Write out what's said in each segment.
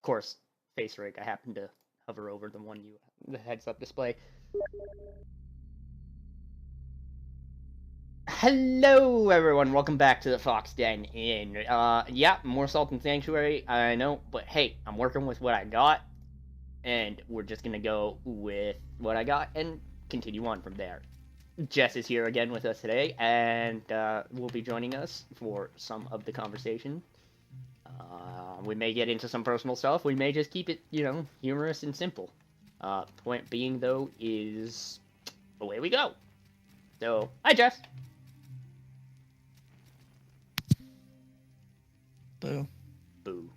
course, face rig. I happened to hover over the heads-up display. Hello, everyone. Welcome back to the Fox Den Inn. Yeah, more Salt and Sanctuary, I know, but hey, I'm working with what I got, and we're just gonna go with what I got and continue on from there. Jess is here again with us today, and will be joining us for some of the conversation. We may get into some personal stuff. We may just keep it, humorous and simple. Point being, though, is away we go. So, hi, Jess. Boo. Boo.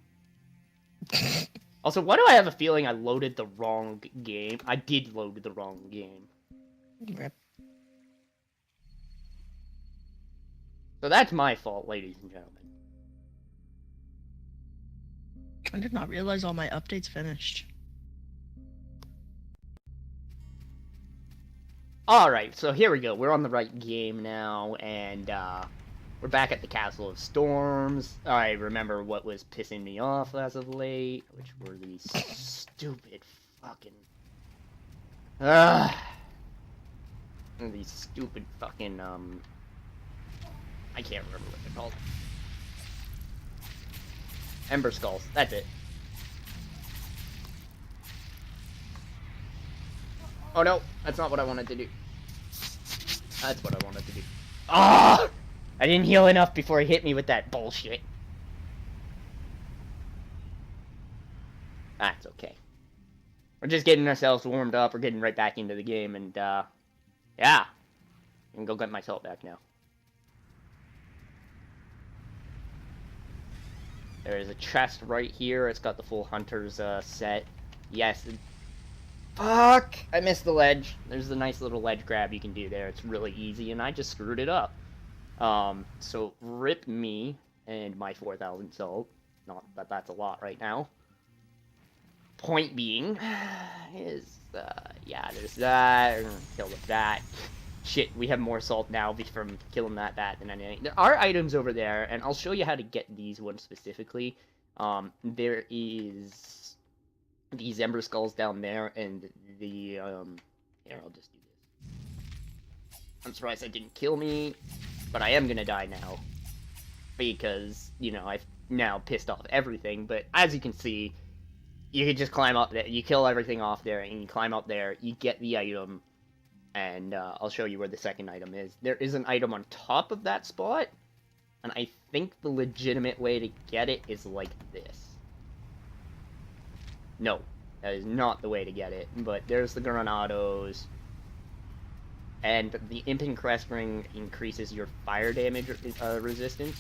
Also, why do I have a feeling I loaded the wrong game? I did load the wrong game. Rip. So that's my fault, ladies and gentlemen. I did not realize all my updates finished. Alright, so here we go. We're on the right game now, and we're back at the Castle of Storms. I remember what was pissing me off as of late, which were these stupid fucking... these stupid fucking, I can't remember what they're called. Ember Skulls, that's it. Oh no, that's not what I wanted to do. That's what I wanted to do. Ah! I didn't heal enough before he hit me with that bullshit. That's okay. We're just getting ourselves warmed up. We're getting right back into the game, and, yeah. I can go get my salt back now. There is a chest right here. It's got the full hunter's, set. Yes. Fuck! I missed the ledge. There's a nice little ledge grab you can do there. It's really easy, and I just screwed it up. So rip me and my 4,000 salt. Not that that's a lot right now. Point being is, yeah, there's that. Kill with that. Shit, we have more salt now from killing that bat than anything. There are items over there, and I'll show you how to get these ones specifically. There is these Ember Skulls down there, and the, here, I'll just do this. I'm surprised that didn't kill me, but I am gonna die now. Because, I've now pissed off everything, but as you can see, you can just climb up there, you kill everything off there, and you climb up there, you get the item, and I'll show you where the second item is. There is an item on top of that spot, and I think the legitimate way to get it is like this. No, that is not the way to get it, but there's the Granados, and the Imp Crest Ring increases your fire damage resistance.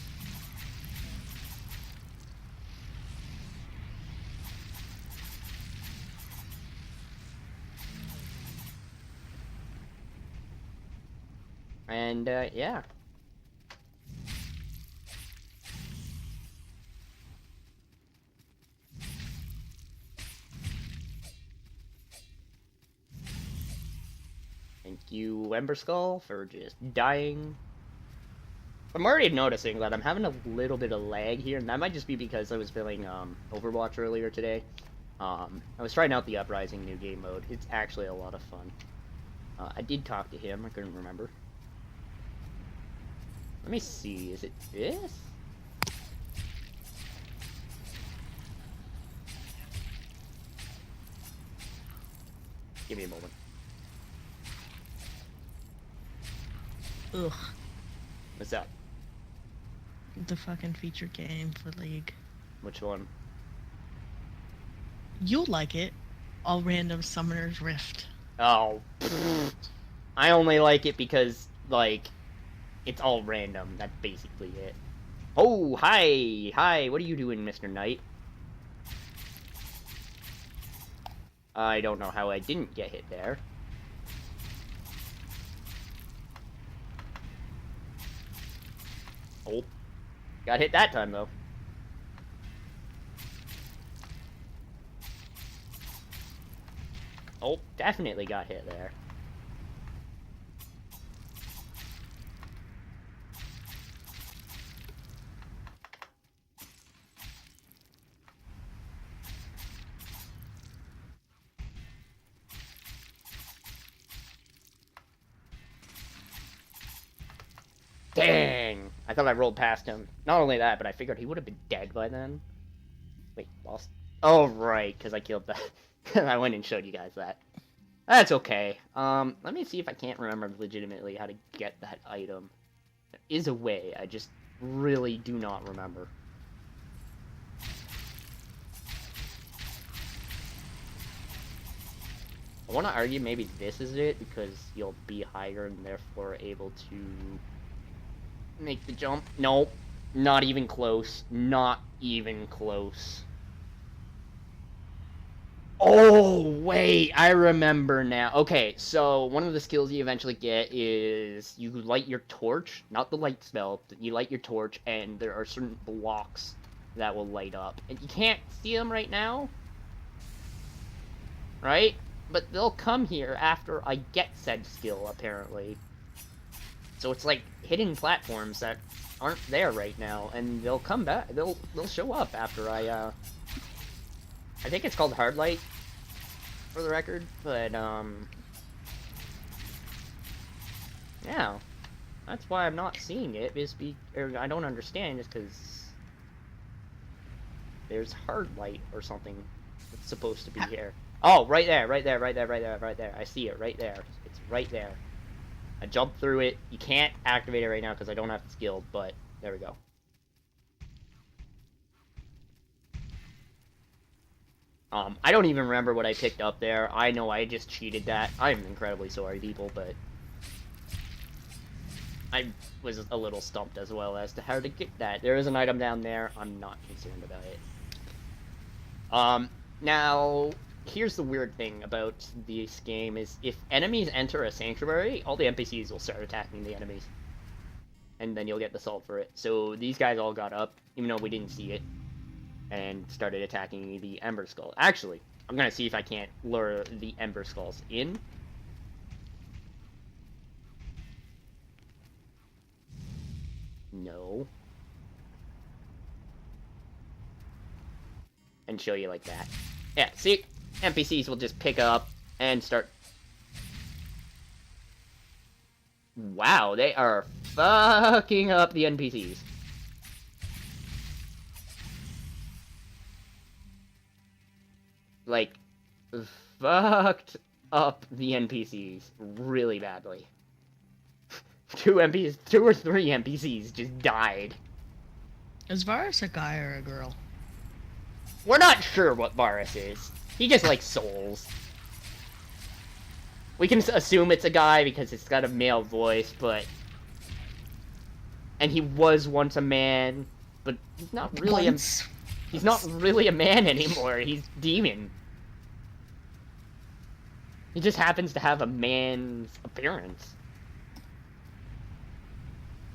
And, yeah. Thank you, Ember Skull, for just dying. I'm already noticing that I'm having a little bit of lag here, and that might just be because I was playing, Overwatch earlier today. I was trying out the Uprising new game mode. It's actually a lot of fun. I did talk to him, I couldn't remember. Let me see, is it this? Give me a moment. Ugh. What's up? The fucking feature game for League. Which one? You'll like it. All random Summoner's Rift. Oh, pfft. I only like it because, like, it's all random. That's basically it. Oh, hi! Hi, what are you doing, Mr. Knight? I don't know how I didn't get hit there. Oh. Got hit that time, though. Oh, definitely got hit there. I thought I rolled past him. Not only that, but I figured he would have been dead by then. Wait, lost? Oh, right, because I killed that. I went and showed you guys that. That's okay. Let me see if I can't remember legitimately how to get that item. There is a way, I just really do not remember. I want to argue maybe this is it, because you'll be higher and therefore able to make the jump. Nope. Not even close. Not even close. Oh, wait, I remember now. Okay, so one of the skills you eventually get is you light your torch, not the light spell, but you light your torch, and there are certain blocks that will light up. And you can't see them right now, right? But they'll come here after I get said skill, apparently. So it's like hidden platforms that aren't there right now, and they'll come back. They'll show up after I think it's called hard light, for the record, but yeah, that's why I'm not seeing it. Or I don't understand, is because there's hard light or something that's supposed to be here. Oh, right there, right there, right there, right there, right there. I see it right there. It's right there. I jumped through it. You can't activate it right now because I don't have the skill, but there we go. I don't even remember what I picked up there. I know I just cheated that. I'm incredibly sorry, people, but I was a little stumped as well as to how to get that. There is an item down there. I'm not concerned about it. Now, here's the weird thing about this game is if enemies enter a sanctuary, all the NPCs will start attacking the enemies. And then you'll get the salt for it. So these guys all got up, even though we didn't see it, and started attacking the Ember Skull. Actually, I'm gonna see if I can't lure the Ember Skulls in. No. And show you like that. Yeah, see? NPCs will just pick up and start... Wow, they are fucking up the NPCs. Like, fucked up the NPCs really badly. Two or three NPCs just died. Is Varus a guy or a girl? We're not sure what Varus is. He just likes souls. We can assume it's a guy because it's got a male voice, but... And he was once a man, but he's not really He's not really a man anymore. He's demon. He just happens to have a man's appearance.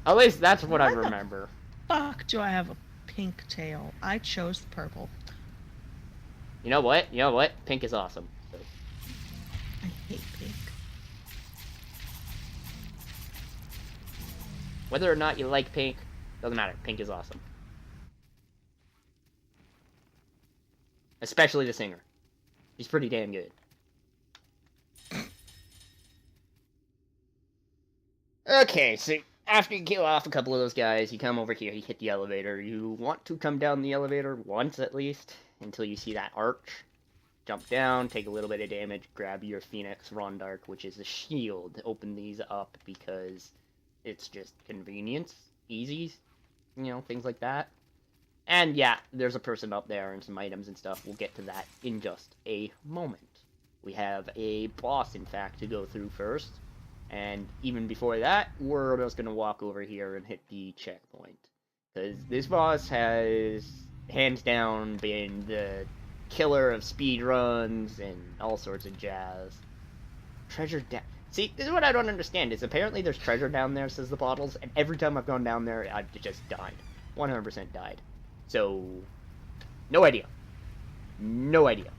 At least that's what I remember. Fuck, do I have a pink tail? I chose purple. You know what? You know what? Pink is awesome. So. I hate pink. Whether or not you like pink, doesn't matter. Pink is awesome. Especially the singer. He's pretty damn good. Okay, so after you kill off a couple of those guys, you come over here, you hit the elevator. You want to come down the elevator once at least, until you see that arch. Jump down, take a little bit of damage, grab your Phoenix Rondark, which is a shield. Open these up because it's just convenience, easy, you know, things like that. And yeah, there's a person up there and some items and stuff. We'll get to that in just a moment. We have a boss, in fact, to go through first. And even before that, we're just going to walk over here and hit the checkpoint. Because this boss has, hands down, been the killer of speedruns and all sorts of jazz. Treasure down. See, this is what I don't understand, is apparently there's treasure down there, says the bottles, and every time I've gone down there, I've just died. 100% died. So, no idea. No idea.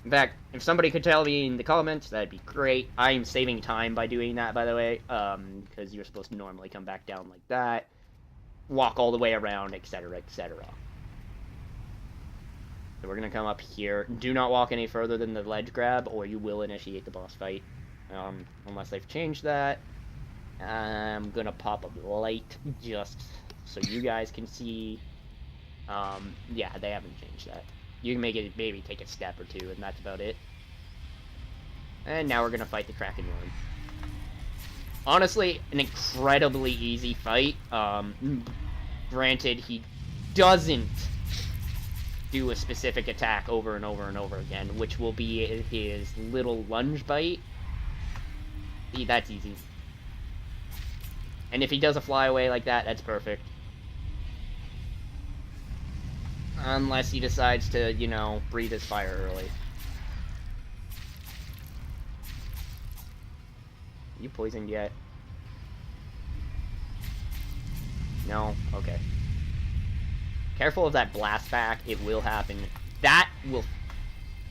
In fact, if somebody could tell me in the comments, that'd be great. I'm saving time by doing that, by the way, because you're supposed to normally come back down like that, walk all the way around, etc., etc. So we're going to come up here. Do not walk any further than the ledge grab, or you will initiate the boss fight. Unless they've changed that. I'm gonna pop a light just so you guys can see. Yeah, they haven't changed that. You can make it maybe take a step or two, and that's about it. And now we're gonna fight the Kraken Worm. Honestly, an incredibly easy fight. Granted, he doesn't do a specific attack over and over and over again, which will be his little lunge bite. That's easy. And if he does a flyaway like that, that's perfect. Unless he decides to, you know, breathe his fire early. You poisoned yet? No? Okay. Careful of that blast back. It will happen. That will...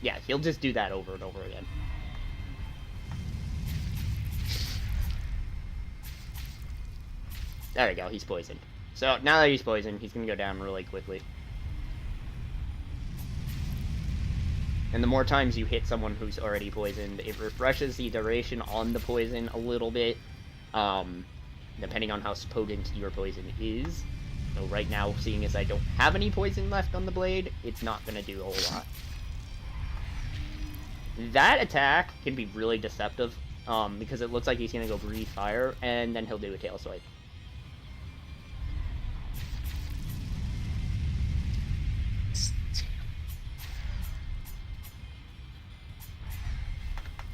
Yeah, he'll just do that over and over again. There we go, he's poisoned. So, now that he's poisoned, he's gonna go down really quickly. And the more times you hit someone who's already poisoned, it refreshes the duration on the poison a little bit, depending on how potent your poison is. So right now, seeing as I don't have any poison left on the blade, it's not going to do a whole lot. That attack can be really deceptive, because it looks like he's going to go breathe fire, and then he'll do a tail swipe.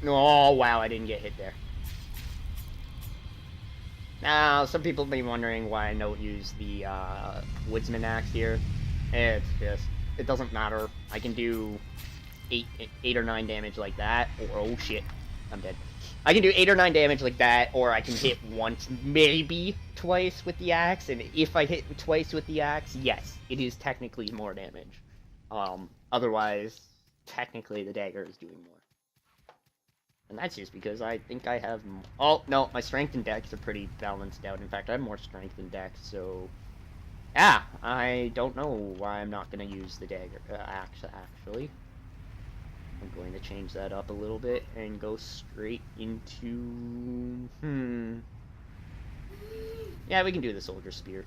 Oh, wow, I didn't get hit there. Now, some people may be wondering why I don't use the Woodsman Axe here. It's just, it doesn't matter. I can do 8 or 9 damage like that, or, oh shit, I'm dead. I can do 8 or 9 damage like that, or I can hit once, maybe twice with the axe, and if I hit twice with the axe, yes, it is technically more damage. Otherwise, technically the dagger is doing more. And that's just because I think I have... Oh, no, my strength and dex are pretty balanced out. In fact, I have more strength than dex, so... Yeah, I don't know why I'm not going to use the dagger axe, actually. I'm going to change that up a little bit and go straight into... Yeah, we can do the Soldier Spear.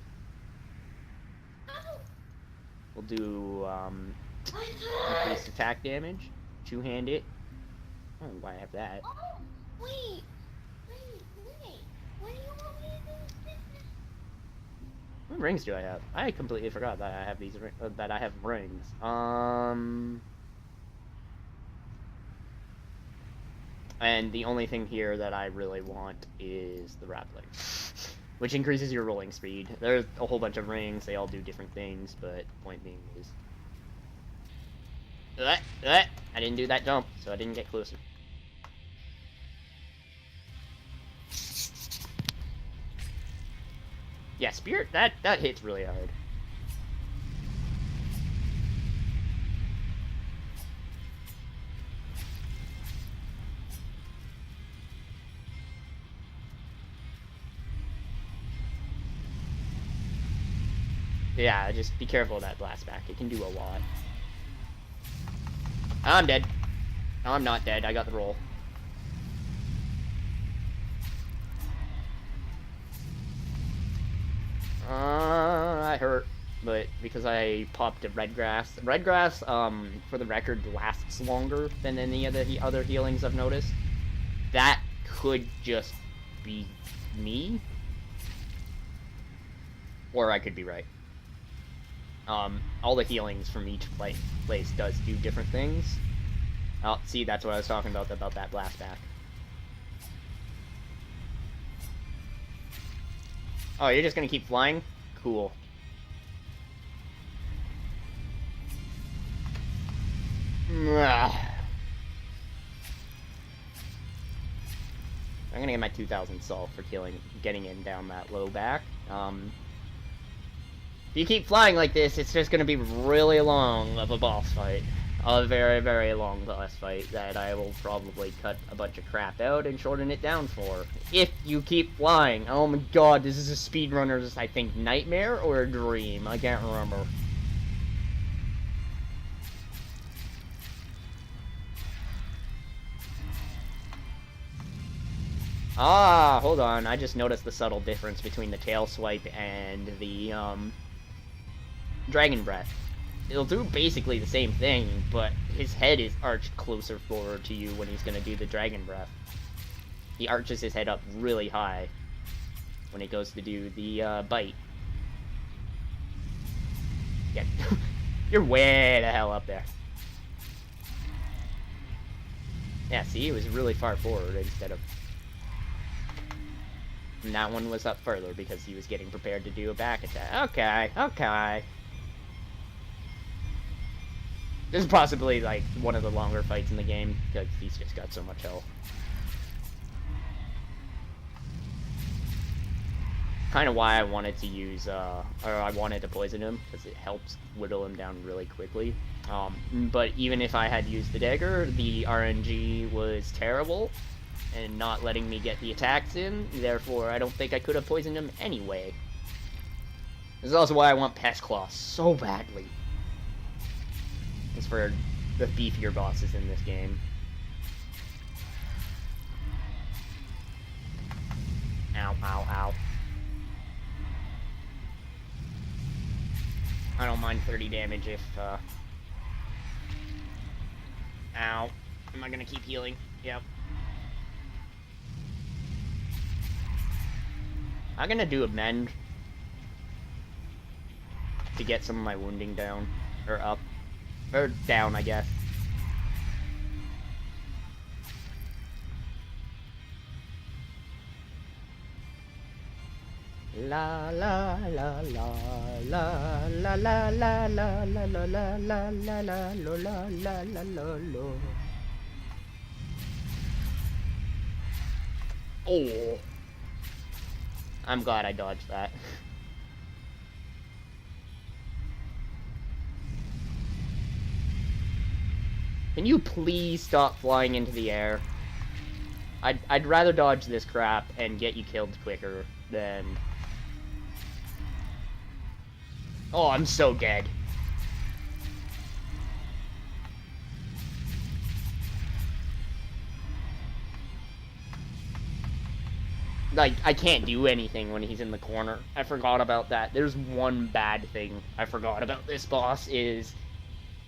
We'll do, increased attack damage, two-handed. I don't know why I have that. Oh, wait. What do you want me to do? What rings do I have? I completely forgot that I have these. That I have rings. And the only thing here that I really want is the Rappling, which increases your rolling speed. There's a whole bunch of rings. They all do different things, but point being is, I didn't do that jump, so I didn't get closer. Yeah, Spirit, that hits really hard. Yeah, just be careful of that blast back. It can do a lot. I'm dead. No, I'm not dead. I got the roll. I hurt, but because I popped a red grass. Red grass, for the record, lasts longer than any of the other healings I've noticed. That could just be me, or I could be right. All the healings from each place does do different things. Oh, see, that's what I was talking about that blast back. Oh, you're just gonna keep flying? Cool. I'm gonna get my 2,000 salt for getting in down that low back. If you keep flying like this, it's just gonna be really long of a boss fight. A very, very long boss fight that I will probably cut a bunch of crap out and shorten it down for. If you keep flying. Oh my god, this is a speedrunner's, I think, nightmare or a dream. I can't remember. Ah, hold on. I just noticed the subtle difference between the tail swipe and the, Dragon Breath. It'll do basically the same thing, but his head is arched closer forward to you when he's gonna do the Dragon Breath. He arches his head up really high when he goes to do the, bite. Yeah, you're way the hell up there. Yeah, see, it was really far forward instead of... And that one was up further because he was getting prepared to do a back attack. Okay, okay. This is possibly, like, one of the longer fights in the game, because he's just got so much health. Kind of why I wanted to use, or I wanted to poison him, because it helps whittle him down really quickly. But even if I had used the dagger, the RNG was terrible, and not letting me get the attacks in, therefore I don't think I could have poisoned him anyway. This is also why I want Pest Claw so badly. It's for the beefier bosses in this game. Ow, ow, ow. I don't mind 30 damage if, Ow. Am I gonna keep healing? Yep. I'm gonna do a mend to get some of my wounding down. Or up. Or down, I guess. La la la la la la la la la la la la la la la la la la. Oh, I'm glad I dodged that. Can you please stop flying into the air? I'd rather dodge this crap and get you killed quicker than... Oh, I'm so dead. Like, I can't do anything when he's in the corner. I forgot about that. There's one bad thing I forgot about this boss is...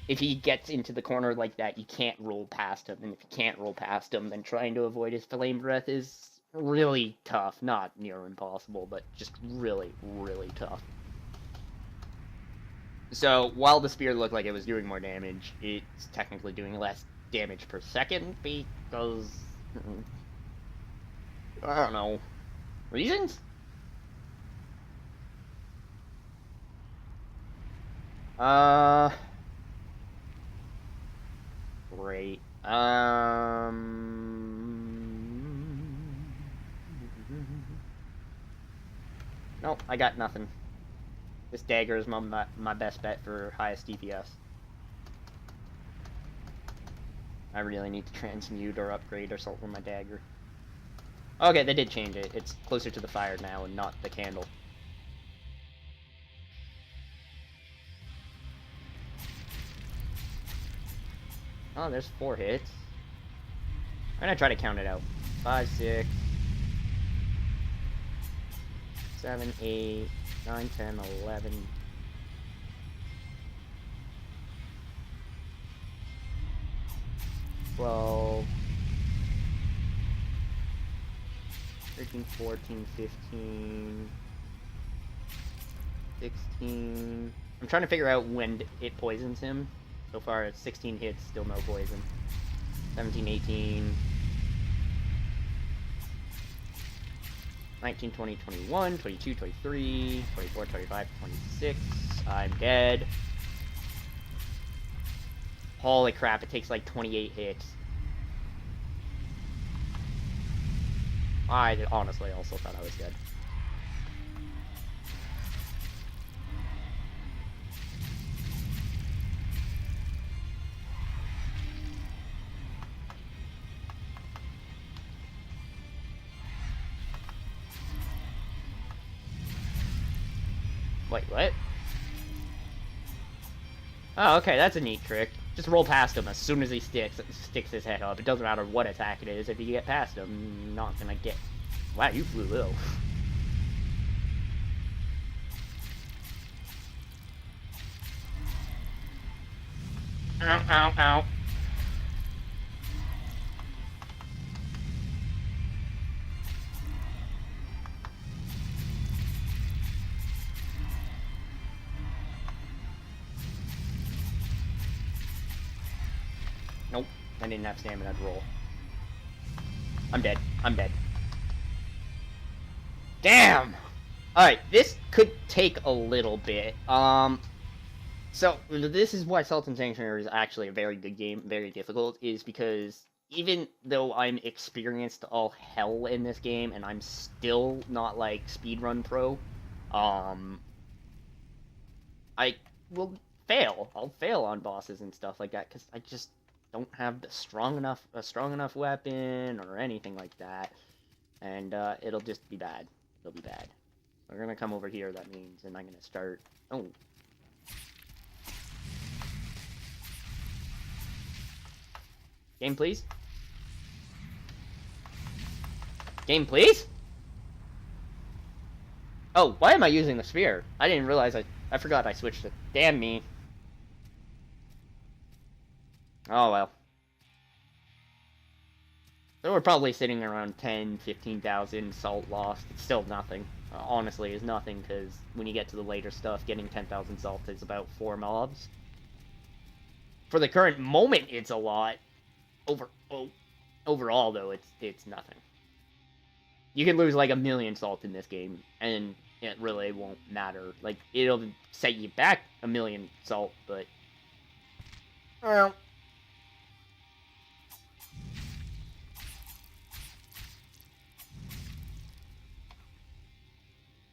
If he gets into the corner like that, you can't roll past him. And if you can't roll past him, then trying to avoid his flame breath is really tough. Not near impossible, but just really, really tough. So, while the spear looked like it was doing more damage, it's technically doing less damage per second because... I don't know. Reasons? Great. Nope, I got nothing. This dagger is my best bet for highest DPS. I really need to transmute or upgrade or something with my dagger. Okay, they did change it. It's closer to the fire now and not the candle. Oh, there's 4 hits. I'm gonna try to count it out. 5, 6, 7, 8, 9, 10, 11. 12. 13, 14, 15. 16. I'm trying to figure out when it poisons him. So far, it's 16 hits, still no poison. 17, 18. 19, 20, 21, 22, 23, 24, 25, 26. I'm dead. Holy crap, it takes like 28 hits. I honestly also thought I was dead. Wait, what? Oh, okay, that's a neat trick. Just roll past him as soon as he sticks his head up. It doesn't matter what attack it is. If you get past him, you're not gonna get Wow, you flew low. Ow, ow, ow. Nope, I didn't have stamina to roll. I'm dead. I'm dead. Damn! Alright, this could take a little bit. So, this is why Salt and Sanctuary is actually a very good game, very difficult, is because even though I'm experienced all hell in this game, and I'm still not, like, speedrun pro, I will fail. I'll fail on bosses and stuff like that, because I just don't have a strong enough weapon, or anything like that, and, it'll just be bad. It'll be bad. We're gonna come over here, that means, and I'm gonna start... Oh. Game, please? Game, please? Oh, why am I using the sphere? I didn't realize I forgot I switched it. Damn me. Oh, well. So we're probably sitting around 10, 15,000 salt lost. It's still nothing. Honestly, is nothing, because when you get to the later stuff, getting 10,000 salt is about 4 mobs. For the current moment, it's a lot. Overall, though, it's nothing. You can lose like 1,000,000 salt in this game, and it really won't matter. Like, it'll set you back 1,000,000 salt, but... Well...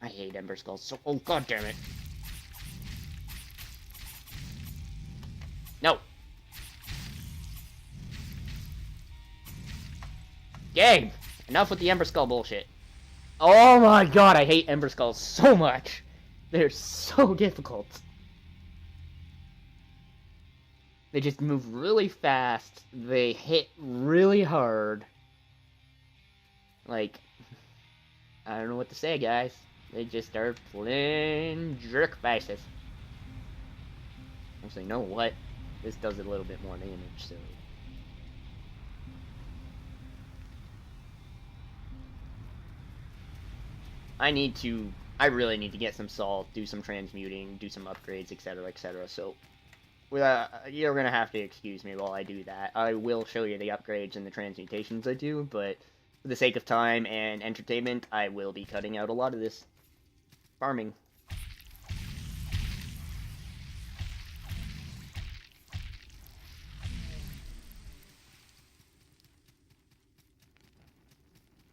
I hate Ember Skulls so... Oh, god damn it. No! Game! Enough with the Ember Skull bullshit. Oh my god, I hate Ember Skulls so much! They're so difficult. They just move really fast. They hit really hard. Like... I don't know what to say, guys. They just are plain jerk faces. Actually, you know what? This does a little bit more damage, so... I really need to get some salt, do some transmuting, do some upgrades, etc., etc., so... you're gonna have to excuse me while I do that. I will show you the upgrades and the transmutations I do, but... For the sake of time and entertainment, I will be cutting out a lot of this farming.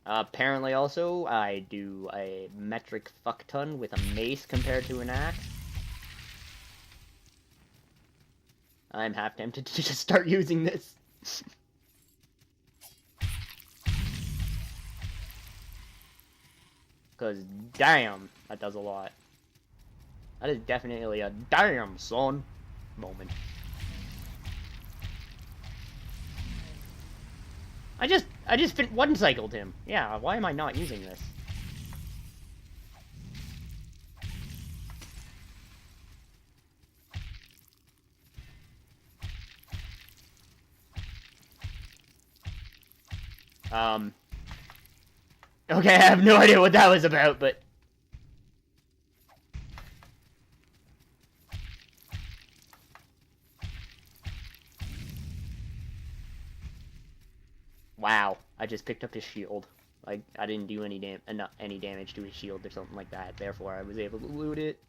Apparently also, I do a metric fuck ton with a mace compared to an axe. I'm half tempted to just start using this. Because, damn, that does a lot. That is definitely a damn, son moment. I just one-cycled him. Yeah, why am I not using this? Okay, I have no idea what that was about, but... Wow, I just picked up his shield. Like, I didn't do any damage to his shield or something like that, therefore I was able to loot it.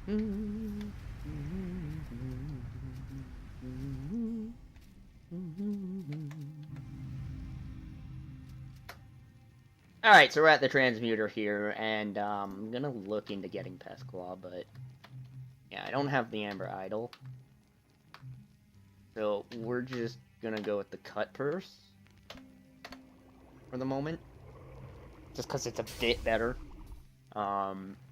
Alright, so we're at the transmuter here, and I'm gonna look into getting Pestclaw, but yeah, I don't have the Amber Idol. So we're just gonna go with the Cut Purse for the moment, just because it's a bit better.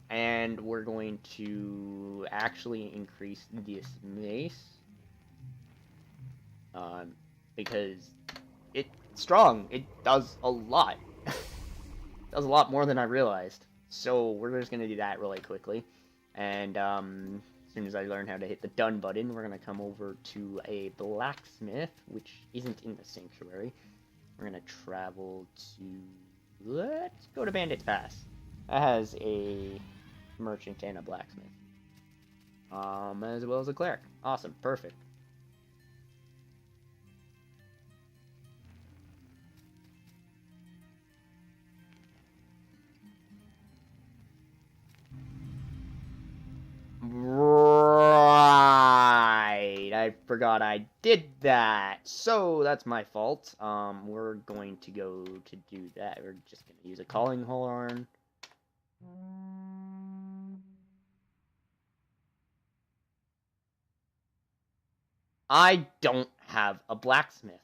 And we're going to actually increase this mace, because it's strong. It does a lot. Does a lot more than I realized. So we're just gonna do that really quickly, and as soon as I learn how to hit the done button, we're gonna come over to a blacksmith, which isn't in the sanctuary. We're gonna travel to, let's go to Bandit's Pass. That has a merchant and a blacksmith, as well as a cleric. Awesome, perfect. Right, I forgot I did that. So that's my fault. We're going to go to do that. We're just gonna use a calling horn. I don't have a blacksmith.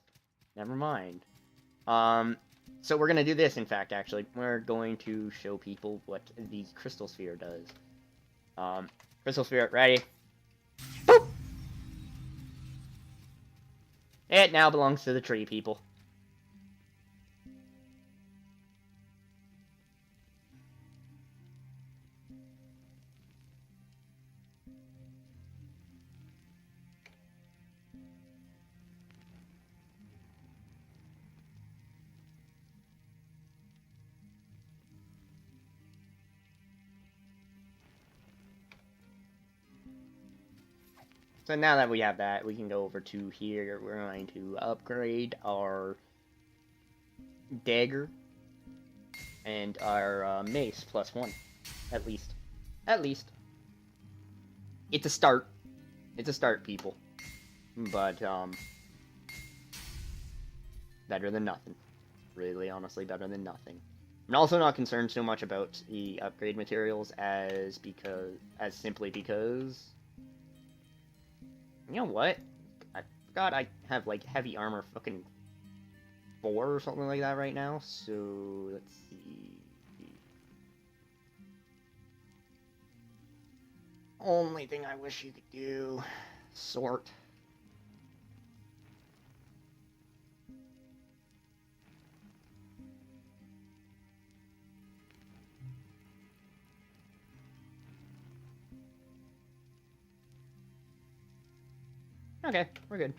Never mind. So we're gonna do this, in fact, actually. We're going to show people what the Crystal Sphere does. Crystal Sphere, ready? Boop! It now belongs to the tree people. So now that we have that, we can go over to here. We're going to upgrade our dagger and our mace +1, at least. At least. It's a start. It's a start, people. But, better than nothing. Really, honestly, better than nothing. I'm also not concerned so much about the upgrade materials as simply because, you know what? I forgot I have, like, heavy armor fucking 4 or something like that right now, so let's see. Only thing I wish you could do, sort. Okay, we're good.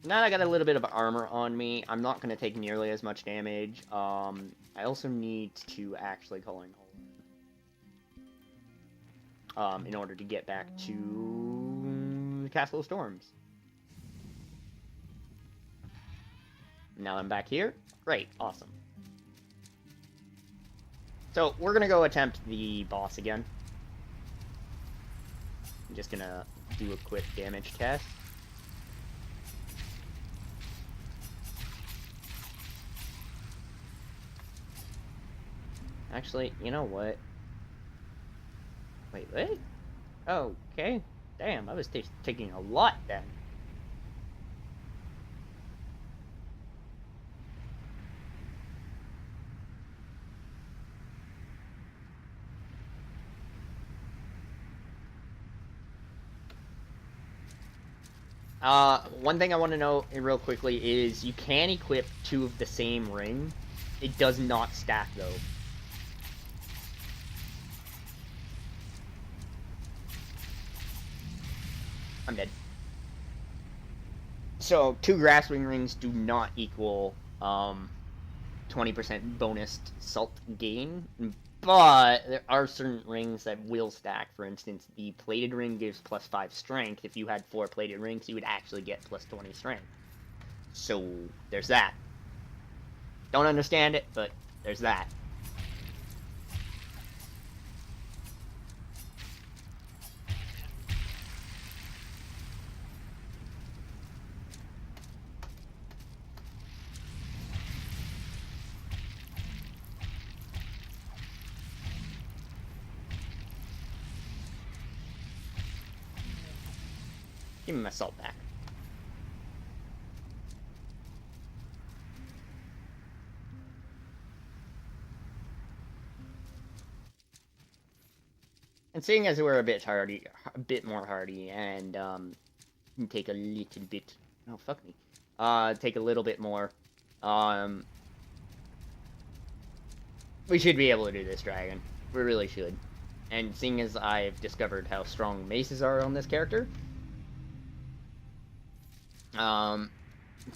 Now that I got a little bit of armor on me, I'm not going to take nearly as much damage. I also need to actually call in in order to get back to Castle of Storms. Now I'm back here. Great, awesome. So, we're gonna go attempt the boss again. I'm just gonna do a quick damage test. Actually, you know what? Wait, what? Oh, okay. Damn, I was taking a lot then. One thing I want to know real quickly is you can equip 2 of the same ring. It does not stack, though. I'm dead. So, 2 grasping rings do not equal, 20% bonus salt gain, but there are certain rings that will stack. For instance, the plated ring gives +5 strength. If you had 4 plated rings, you would actually get +20 strength. So, there's that. Don't understand it, but there's that. Give me my salt back. And seeing as we're a bit more hardy, and take a little bit. Oh fuck me. Take a little bit more. We should be able to do this dragon. We really should. And seeing as I've discovered how strong maces are on this character,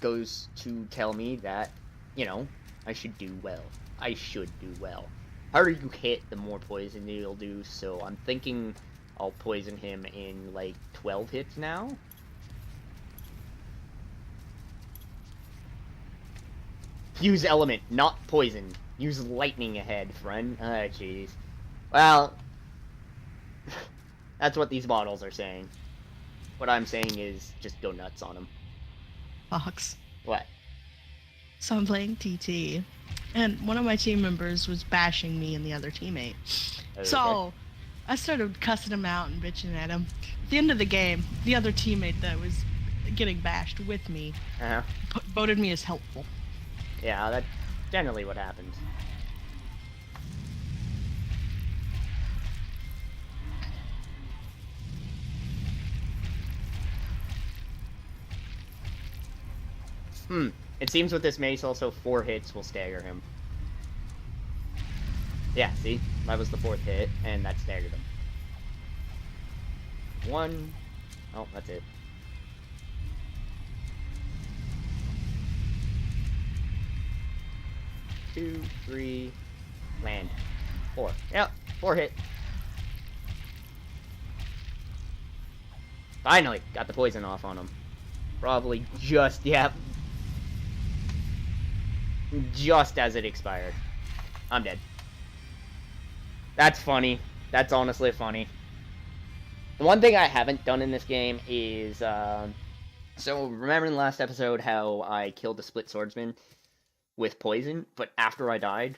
goes to tell me that, you know, I should do well. I should do well. Harder you hit, the more poison you'll do, so I'm thinking I'll poison him in, like, 12 hits now? Use element, not poison. Use lightning ahead, friend. Ah, jeez. Well, that's what these bottles are saying. What I'm saying is, just go nuts on them. Fox. What? So I'm playing TT, and one of my team members was bashing me and the other teammate. Okay. So I started cussing him out and bitching at him. At the end of the game, the other teammate that was getting bashed with me voted me as helpful. Yeah, that's generally what happens. It seems with this mace also 4 hits will stagger him. Yeah, see? That was the 4th hit, and that staggered him. 1. Oh, that's it. 2, 3, land. 4. Yep, 4 hit. Finally, got the poison off on him. Probably just, yeah. Just as it expired. I'm dead. That's funny. That's honestly funny. The one thing I haven't done in this game is, so remember in the last episode how I killed the split swordsman with poison, but after I died?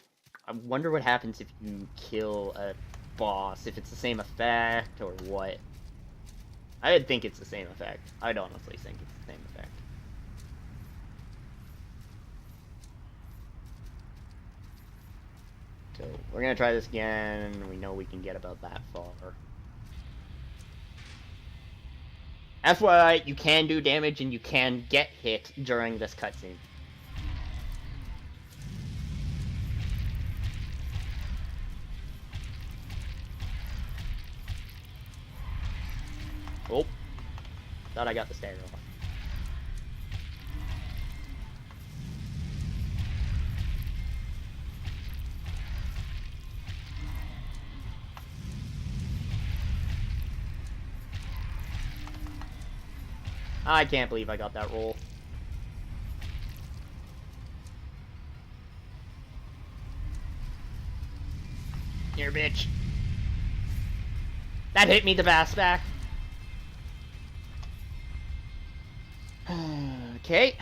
I wonder what happens if you kill a boss, if it's the same effect, or what. I would think it's the same effect. I'd honestly think it's the same effect. So, we're gonna try this again. We know we can get about that far. FYI, you can do damage and you can get hit during this cutscene. Oh. Thought I got the stagger off. I can't believe I got that roll. Here, bitch. That hit me the bass back. Okay.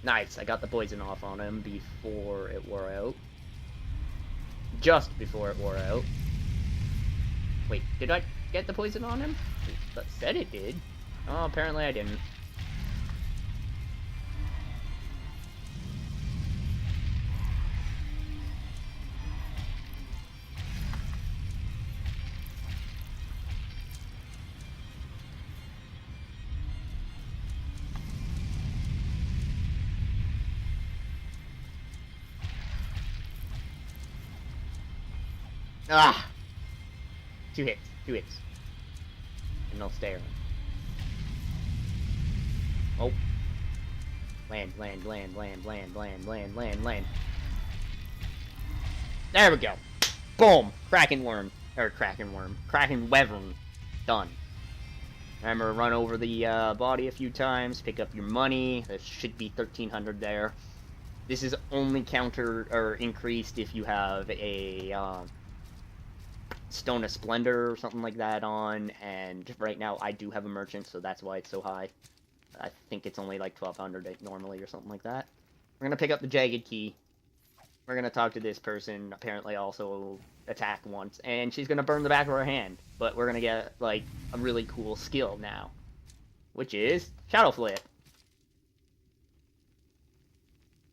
Nice, I got the poison off on him before it wore out. Just before it wore out. Wait, did I get the poison on him? That said it did. Oh, apparently I didn't. Ah! 2 hits. 2 hits. And they'll stay around. Oh. Land, land, land, land, land, land, land, land, land. There we go. Boom! Kraken worm. Or Kraken Worm. Kraken Wyvern. Done. Remember, run over the body a few times, pick up your money. There should be 1,300 there. This is only counter or increased if you have a Stone of Splendor or something like that on, and right now I do have a merchant, so that's why it's so high. I think it's only like 1,200 normally or something like that. We're gonna pick up the Jagged Key. We're gonna talk to this person, apparently also attack once, and she's gonna burn the back of her hand. But we're gonna get, like, a really cool skill now, which is Shadow Flip.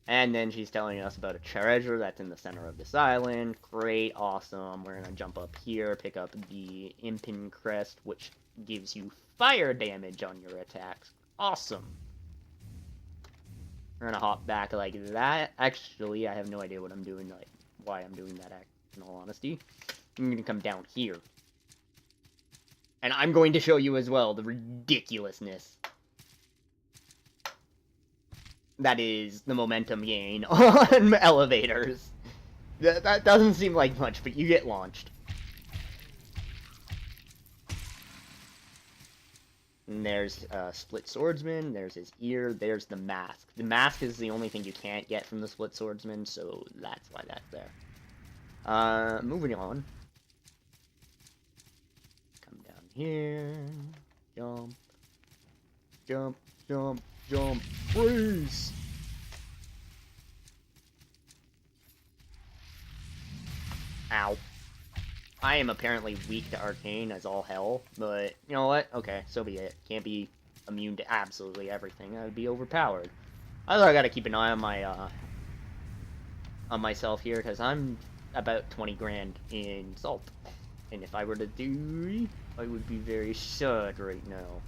And then she's telling us about a treasure that's in the center of this island. Great, awesome. We're gonna jump up here, pick up the Impin Crest, which gives you fire damage on your attacks. Awesome. We're gonna hop back like that. Actually, I have no idea what I'm doing, like, why I'm doing that, in all honesty. I'm gonna come down here. And I'm going to show you as well the ridiculousness that is the momentum gain on elevators. That doesn't seem like much, but you get launched. And there's Split Swordsman, there's his ear, there's the mask. The mask is the only thing you can't get from the Split Swordsman, so that's why that's there. Moving on. Come down here. Jump. Jump, jump, jump. Freeze! Ow. I am apparently weak to Arcane as all hell, but you know what? Okay, so be it. Can't be immune to absolutely everything. That would be overpowered. I gotta keep an eye on my, on myself here, because I'm about 20 grand in salt. And if I were to do, I would be very sad right now.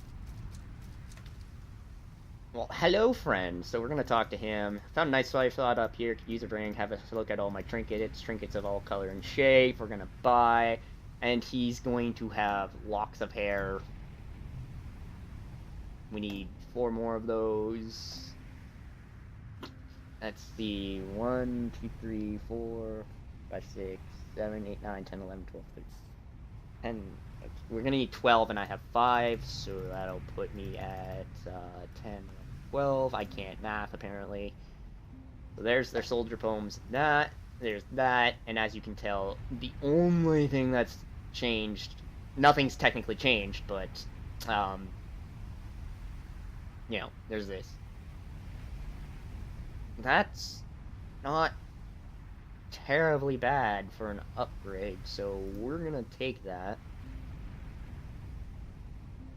Well, hello, friend. So we're gonna talk to him. Found a nice spot up here. Could use a brain. Have a look at all my trinkets. Trinkets of all color and shape. We're gonna buy, and he's going to have locks of hair. We need 4 more of those. That's the 1, 2, 3, 4, 5, 6, 7, 8, 9, 10, 11, 12, 13, 10. We're gonna need 12, and I have 5, so that'll put me at 10. 12. I can't math, apparently. So there's their soldier poems. There's that, and as you can tell, the only thing that's changed, nothing's technically changed, but, you know, there's this. That's not terribly bad for an upgrade, so we're gonna take that.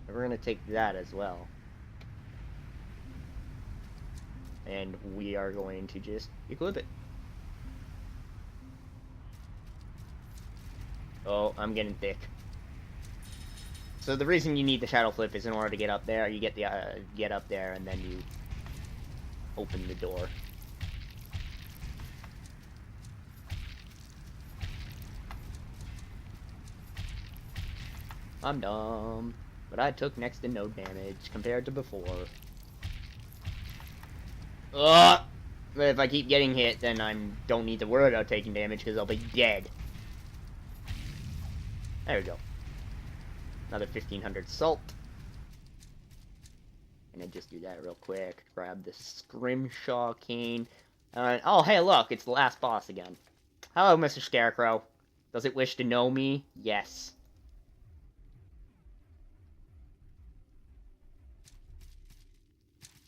We're gonna take that as well. And we are going to just equip it. Oh, I'm getting thick. So the reason you need the Shadow Flip is in order to get up there. You get the get up there, and then you open the door. I'm dumb, but I took next to no damage compared to before. Ugh! But if I keep getting hit, then I don't need to worry about taking damage, because I'll be dead. There we go. Another 1,500 salt. And then just do that real quick. Grab the Scrimshaw cane. Oh, hey, look, it's the last boss again. Hello, Mr. Scarecrow. Does it wish to know me? Yes.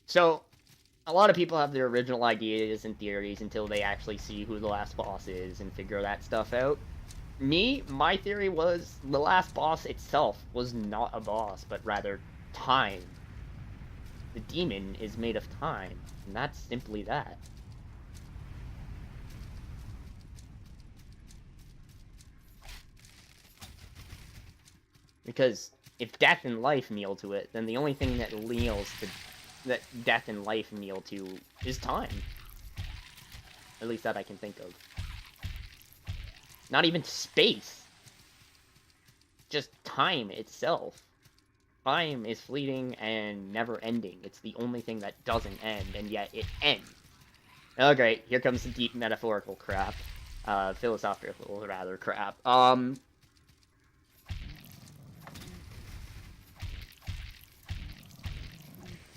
So, a lot of people have their original ideas and theories until they actually see who the last boss is and figure that stuff out. My theory was the last boss itself was not a boss, but rather time. The demon is made of time, and that's simply that. Because if death and life kneel to it, then the only thing that that death and life kneel to is time. At least that I can think of. Not even space. Just time itself. Time is fleeting and never ending. It's the only thing that doesn't end, and yet it ends. Oh great, here comes the deep metaphorical crap. Philosophical, rather, crap.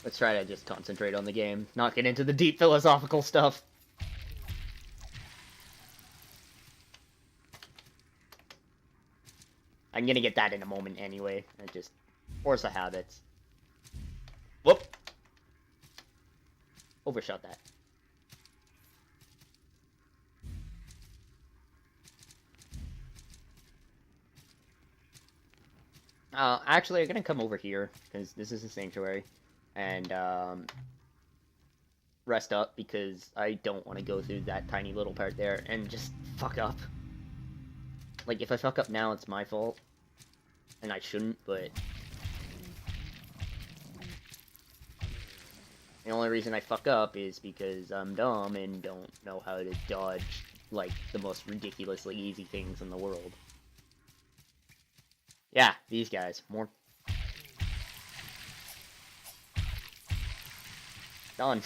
Let's try to just concentrate on the game, not get into the deep philosophical stuff. I'm gonna get that in a moment anyway. I just force of habits. Whoop! Overshot that. Actually, I'm gonna come over here, because this is a sanctuary, and, rest up, because I don't want to go through that tiny little part there and just fuck up. Like, if I fuck up now, it's my fault. And I shouldn't, but... the only reason I fuck up is because I'm dumb and don't know how to dodge, like, the most ridiculously easy things in the world. Yeah, these guys. More... done.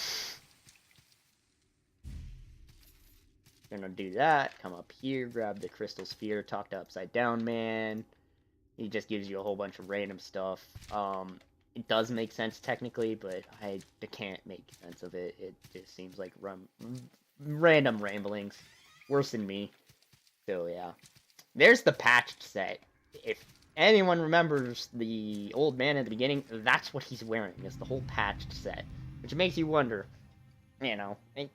Gonna do that, come up here, grab the crystal sphere, talk to Upside Down Man. He just gives you a whole bunch of random stuff. It does make sense technically, but I can't make sense of it. It just seems like random ramblings. Worse than me. So yeah. There's the patched set. If anyone remembers the old man at the beginning, that's what he's wearing, is the whole patched set. Which makes you wonder, you know, I'm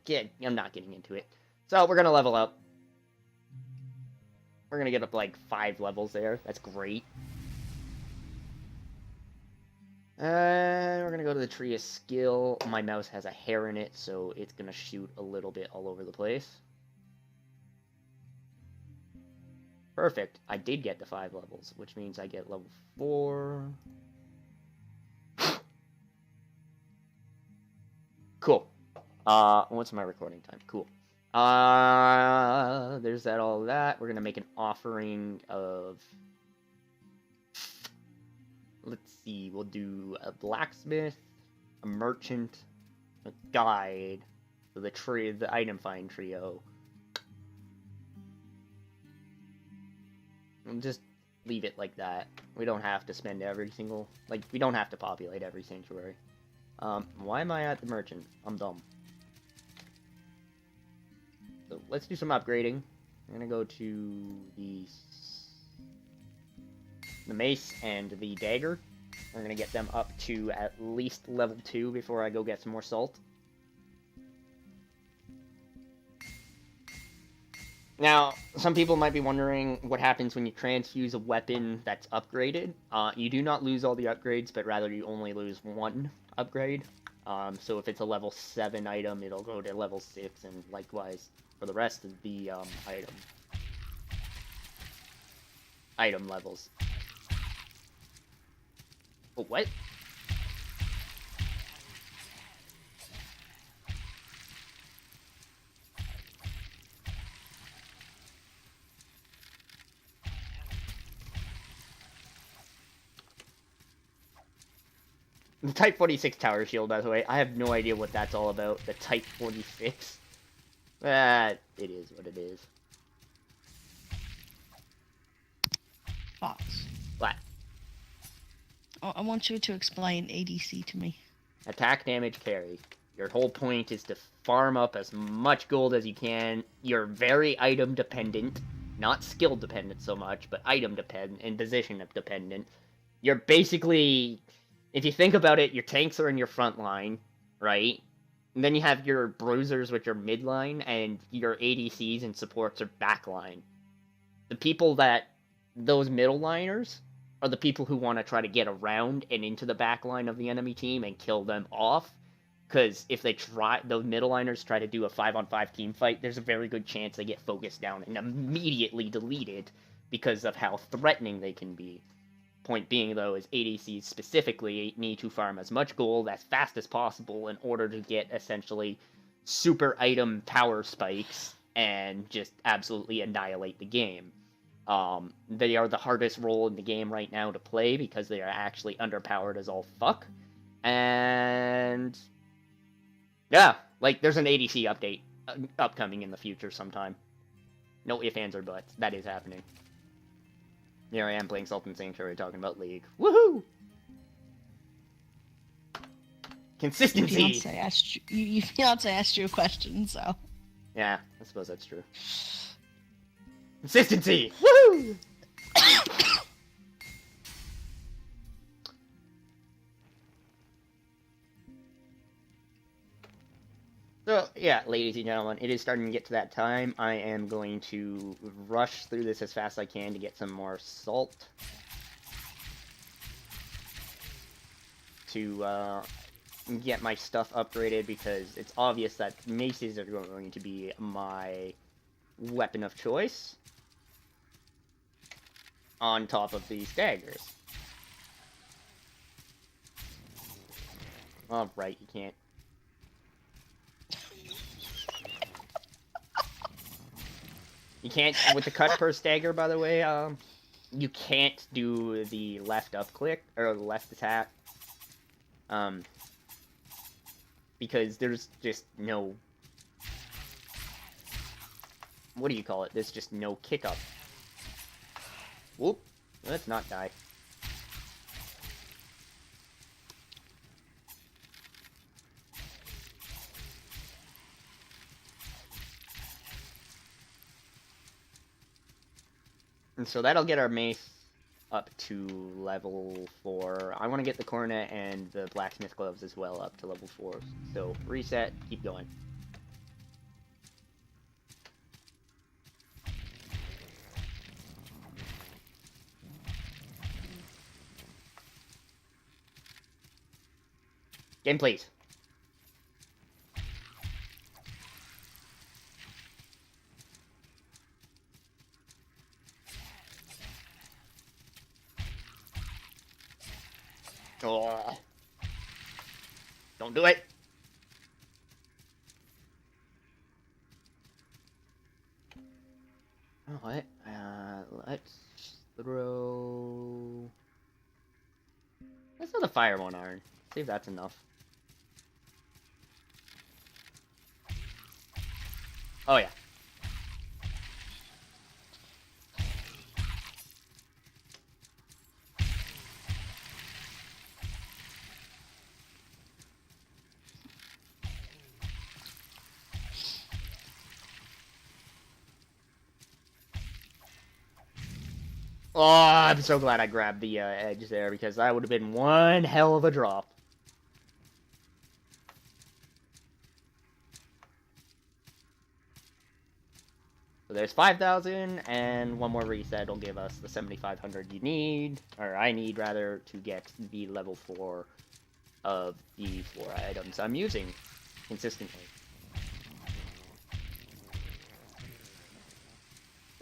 not getting into it. So, we're gonna level up. We're gonna get up like 5 levels there. That's great. And we're gonna go to the tree of skill. My mouse has a hair in it, so it's gonna shoot a little bit all over the place. Perfect. I did get to 5 levels, which means I get level 4. Cool. What's my recording time? Cool. There's all that. We're gonna make an offering of... let's see, we'll do a blacksmith, a merchant, a guide, so the item find trio. We'll just leave it like that. We don't have to spend every single... like, we don't have to populate every sanctuary. Why am I at the merchant? I'm dumb. So let's do some upgrading. I'm gonna go to the mace and the dagger. We're gonna get them up to at least level 2 before I go get some more salt. Now, some people might be wondering what happens when you transfuse a weapon that's upgraded. You do not lose all the upgrades, but rather you only lose 1 upgrade. So if it's a level 7 item, it'll go to level 6, and likewise for the rest of the item levels. Oh, what? The Type 46 tower shield, by the way, I have no idea what that's all about. The Type 46. It is what it is. Fox. What? I want you to explain ADC to me. Attack, damage, carry. Your whole point is to farm up as much gold as you can. You're very item dependent. Not skill dependent so much, but item dependent and position dependent. You're basically... if you think about it, your tanks are in your front line, right? And then you have your bruisers, which are mid line, and your ADCs and supports are back line. The people that... those middle liners are the people who want to try to get around and into the back line of the enemy team and kill them off. Because if they try... those middle liners try to do a 5-on-5 team fight, there's a very good chance they get focused down and immediately deleted because of how threatening they can be. Point being, though, is ADCs specifically need to farm as much gold as fast as possible in order to get, essentially, super item power spikes and just absolutely annihilate the game. They are the hardest role in the game right now to play because they are actually underpowered as all fuck. And... yeah, like, there's an ADC update upcoming in the future sometime. No ifs, ands, or buts. That is happening. Here I am playing Sultan Sanctuary talking about League. Woohoo! Consistency! Your fiance asked you a question, so... Yeah, I suppose that's true. Consistency! Woo! So, yeah, ladies and gentlemen, it is starting to get to that time. I am going to rush through this as fast as I can to get some more salt. To, get my stuff upgraded, because it's obvious that maces are going to be my weapon of choice. On top of these daggers. Oh, right, you can't. You can't, with the cut per stagger, by the way, you can't do the left up click, or the left attack. Because there's just no... What do you call it? There's just no kick up. Whoop. Let's not die. And so that'll get our mace up to level 4. I want to get the cornet and the blacksmith gloves as well up to level 4. So reset, keep going. Game, please. Oh. Don't do it. Oh, what? Let's throw... Let's throw the fire one iron. See if that's enough. Oh, yeah. Oh, I'm so glad I grabbed the edge there, because that would have been one hell of a drop. So there's 5,000, and one more reset will give us the 7,500 you need, or I need rather, to get the level 4 of the 4 items I'm using consistently.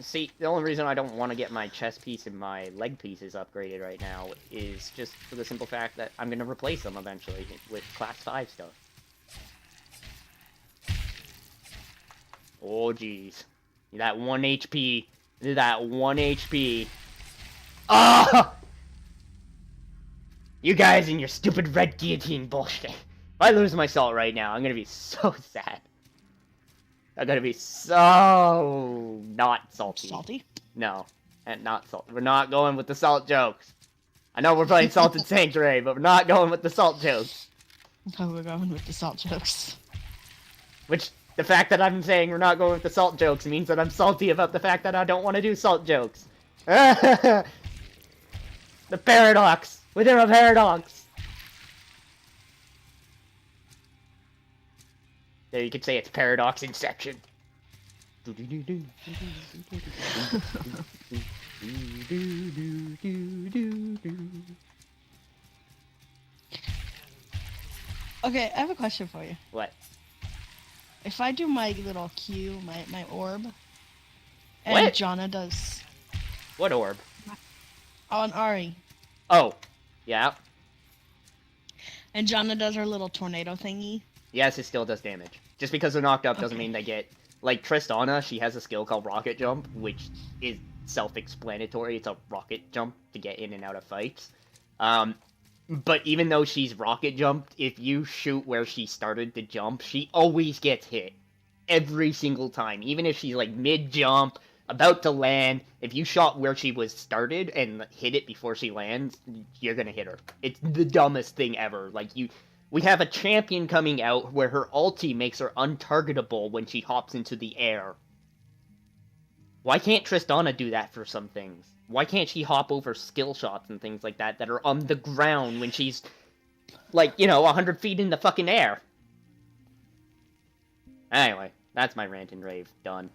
See, the only reason I don't want to get my chest piece and my leg pieces upgraded right now is just for the simple fact that I'm going to replace them eventually with class 5 stuff. Oh, jeez. That 1 HP. That 1 HP. Oh! You guys and your stupid red guillotine bullshit. If I lose my salt right now, I'm going to be so sad. I'm gonna be so not salty. Salty? No, and not salt. We're not going with the salt jokes. I know we're playing Salted Sanctuary, but we're not going with the salt jokes. No, we're going with the salt jokes. Which, the fact that I'm saying we're not going with the salt jokes means that I'm salty about the fact that I don't want to do salt jokes. The paradox within a paradox. There, you could say it's paradox inception. Okay, I have a question for you. What? If I do my little Q, my orb, and What? Jonna does... What orb? On Ari. Oh, yeah. And Jonna does her little tornado thingy. Yes, it still does damage. Just because they're knocked up doesn't mean they get... Like, Tristana, she has a skill called Rocket Jump, which is self-explanatory. It's a rocket jump to get in and out of fights. But even though she's rocket jumped, if you shoot where she started to jump, she always gets hit. Every single time. Even if she's, like, mid-jump, about to land, if you shot where she was started and hit it before she lands, you're gonna hit her. It's the dumbest thing ever. Like, We have a champion coming out where her ulti makes her untargetable when she hops into the air. Why can't Tristana do that for some things? Why can't she hop over skill shots and things like that that are on the ground when she's, like, 100 feet in the fucking air? Anyway, that's my rant and rave. Done.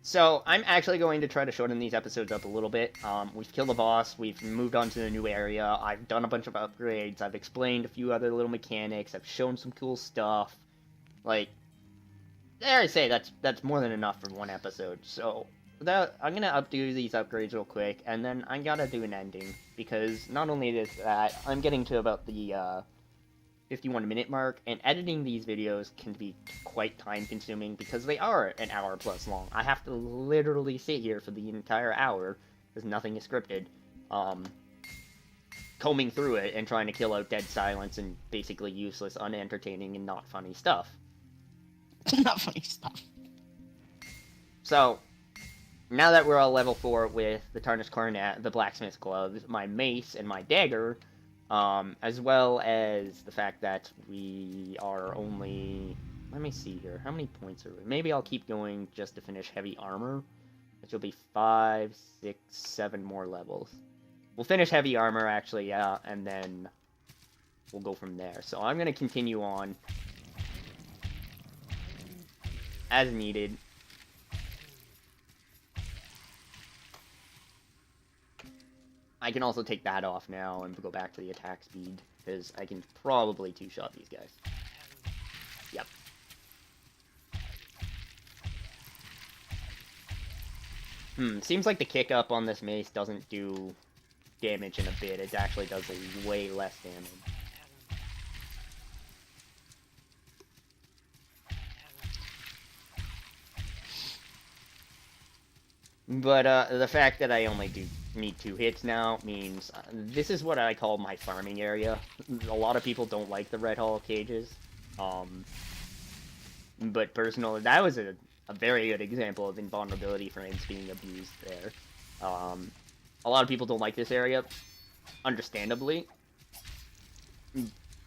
So, I'm actually going to try to shorten these episodes up a little bit. We've killed a boss, we've moved on to a new area, I've done a bunch of upgrades, I've explained a few other little mechanics, I've shown some cool stuff. Like, dare I say, that's more than enough for one episode. So, I'm gonna updo these upgrades real quick, and then I gotta do an ending. Because not only is that, I'm getting to about the, 51-minute mark, and editing these videos can be quite time-consuming because they are an hour plus long. I have to literally sit here for the entire hour, because nothing is scripted, combing through it and trying to kill out dead silence and basically useless, unentertaining, and not funny stuff. Not funny stuff. So, now that we're all level 4 with the Tarnished Coronet, the Blacksmith's Gloves, my mace, and my dagger, as well as the fact that we are only... Let me see here. How many points are we? Maybe I'll keep going just to finish heavy armor, which will be 5, 6, 7 more levels. We'll finish heavy armor, actually, yeah, and then we'll go from there. So I'm going to continue on as needed. I can also take that off now and go back to the attack speed, because I can probably two-shot these guys. Yep. Seems like the kick up on this mace doesn't do damage in a bit. It actually does way less damage. But, the fact that I only need 2 hits now means this is what I call my farming area. A lot of people don't like the Red Hall cages. But personally, that was a very good example of invulnerability frames being abused there. A lot of people don't like this area, understandably.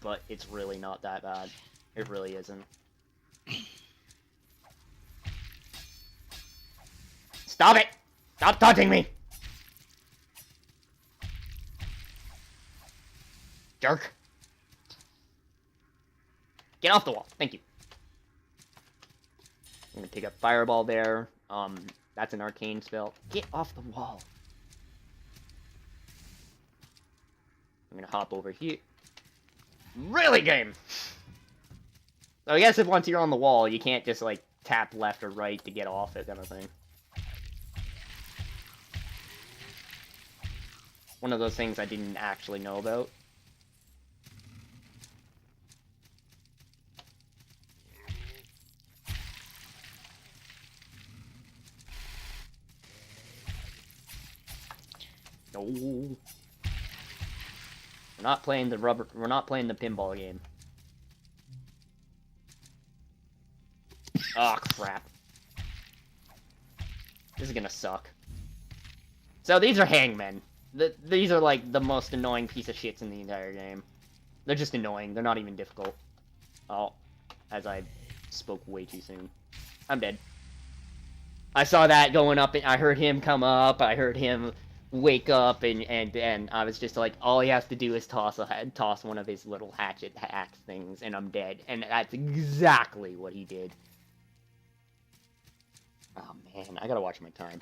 But it's really not that bad. It really isn't. Stop it! Stop taunting me! Jerk. Get off the wall. Thank you. I'm gonna take a fireball there. That's an arcane spell. Get off the wall. I'm gonna hop over here. Really, game? So I guess if once you're on the wall, you can't just, like, tap left or right to get off it, kind of thing. One of those things I didn't actually know about. No. We're not playing the pinball game. Oh, crap. This is gonna suck. So these are hangmen. These are, like, the most annoying piece of shits in the entire game. They're just annoying. They're not even difficult. Oh, as I spoke way too soon. I'm dead. I saw that going up, and I heard him come up, I heard him wake up, and I was just like, all he has to do is toss one of his little hatchet axe things, and I'm dead. And that's exactly what he did. Oh, man, I gotta watch my time.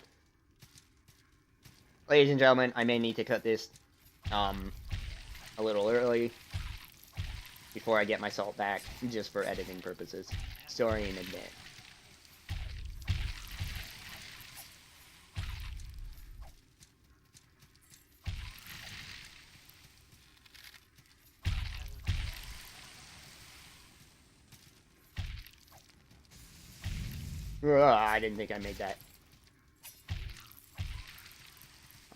Ladies and gentlemen, I may need to cut this, a little early, before I get my salt back, just for editing purposes. Sorry in advance. Ugh, I didn't think I made that.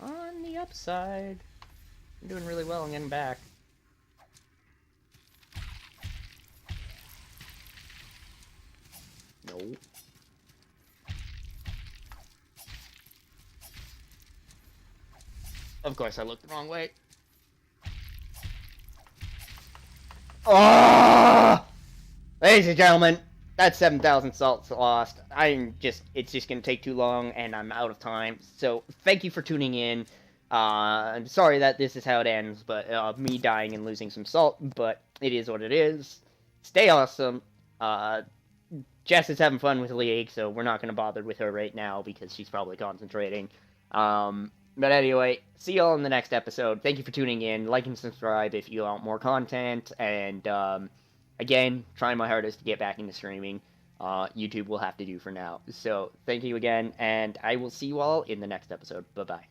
On the upside, I'm doing really well in getting back. No. Of course, I looked the wrong way. Oh! Ladies and gentlemen, that's 7,000 salts lost. It's just gonna take too long, and I'm out of time. So, thank you for tuning in. I'm sorry that this is how it ends, but me dying and losing some salt, but it is what it is. Stay awesome. Jess is having fun with League, so we're not gonna bother with her right now because she's probably concentrating. But anyway, see y'all in the next episode. Thank you for tuning in. Like and subscribe if you want more content. And, again, trying my hardest to get back into streaming. YouTube will have to do for now. So, thank you again, and I will see you all in the next episode. Bye-bye.